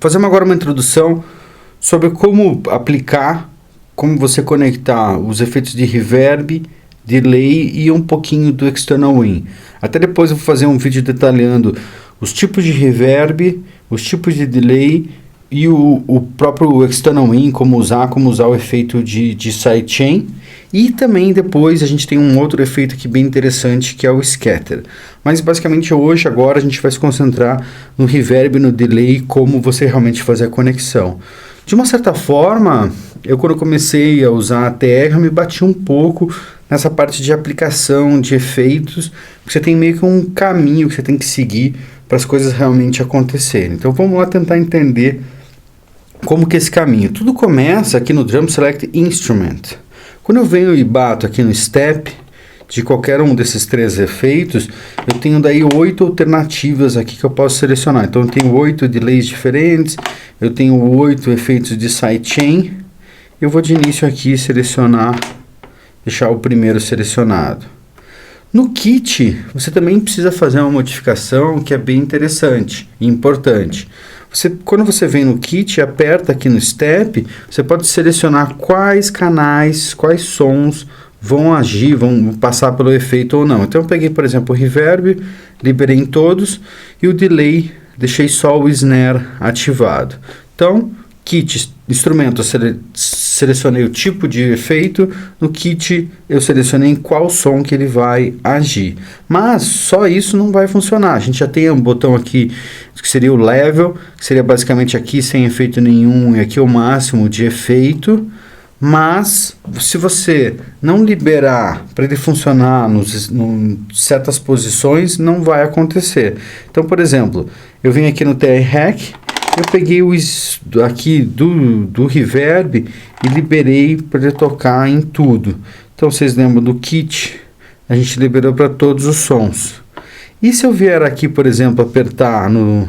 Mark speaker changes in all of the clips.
Speaker 1: Fazer agora uma introdução sobre como aplicar, como você conectar os efeitos de reverb, delay e um pouquinho do external in. Até depois eu vou fazer um vídeo detalhando os tipos de reverb, os tipos de delay e o próprio external in, como usar o efeito de sidechain. E também depois a gente tem um outro efeito aqui bem interessante, que é o scatter. Mas basicamente hoje, agora, a gente vai se concentrar no reverb, no delay, como você realmente fazer a conexão. De uma certa forma, quando comecei a usar a TR, eu me bati um pouco nessa parte de aplicação, de efeitos, porque você tem meio que um caminho que você tem que seguir para as coisas realmente acontecerem. Então vamos lá tentar entender como que é esse caminho. Tudo começa aqui no Drum Select Instrument. Quando eu venho e bato aqui no Step de qualquer um desses três efeitos, eu tenho daí 8 alternativas aqui que eu posso selecionar. Então eu tenho 8 delays diferentes, eu tenho 8 efeitos de sidechain. Eu vou de início aqui selecionar, deixar o primeiro selecionado. No kit, você também precisa fazer uma modificação que é bem interessante e importante. Quando você vem no kit e aperta aqui no step, você pode selecionar quais canais, quais sons vão agir, vão passar pelo efeito ou não. Então eu peguei, por exemplo, o reverb, liberei em todos, e o delay, deixei só o snare ativado. Então, kit, instrumento, eu selecionei o tipo de efeito, no kit eu selecionei em qual som que ele vai agir. Mas só isso não vai funcionar. A gente já tem um botão aqui que seria o level, que seria basicamente aqui sem efeito nenhum, e aqui é o máximo de efeito. Mas se você não liberar para ele funcionar em certas posições, não vai acontecer. Então, por exemplo, eu vim aqui no TR Hack, eu peguei o aqui do reverb e liberei para ele tocar em tudo. Então vocês lembram do kit? A gente liberou para todos os sons. E se eu vier aqui, por exemplo, apertar no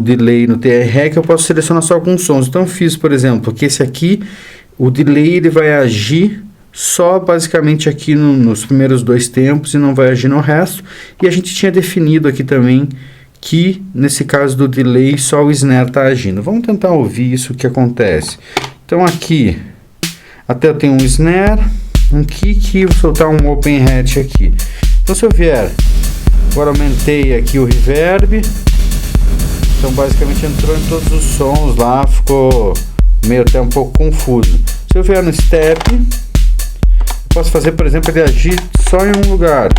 Speaker 1: delay, no TR Hack, eu posso selecionar só alguns sons. Então eu fiz, por exemplo, que esse aqui, o delay ele vai agir só basicamente aqui nos primeiros 2 tempos e não vai agir no resto. E a gente tinha definido aqui também que nesse caso do delay só o snare está agindo. Vamos tentar ouvir isso que acontece. Então aqui até eu tenho um snare, um kick e vou soltar um open hat aqui. Então se eu vier, agora aumentei aqui o reverb, então basicamente entrou em todos os sons lá, ficou meio até um pouco confuso. Se eu vier no step, eu posso fazer, por exemplo, ele agir só em um lugar.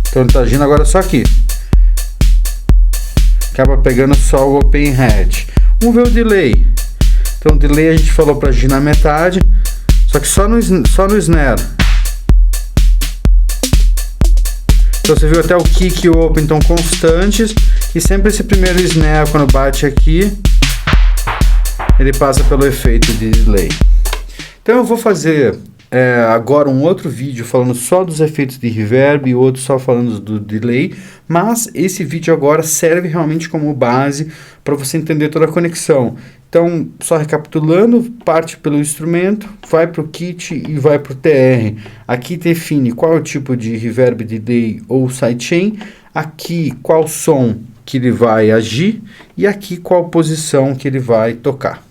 Speaker 1: Então ele está agindo agora só aqui. Acaba pegando só o open hat. Vamos ver o delay. Então o delay a gente falou para agir na metade, só que só no snare. Então você viu até o kick e o open estão constantes, e sempre esse primeiro snare quando bate aqui, ele passa pelo efeito de delay. Então eu vou fazer agora um outro vídeo falando só dos efeitos de reverb e outro só falando do delay, mas esse vídeo agora serve realmente como base para você entender toda a conexão. Então, só recapitulando, parte pelo instrumento, vai para o kit e vai para o TR. Aqui define qual é o tipo de reverb, delay ou sidechain, aqui qual som que ele vai agir e aqui qual posição que ele vai tocar.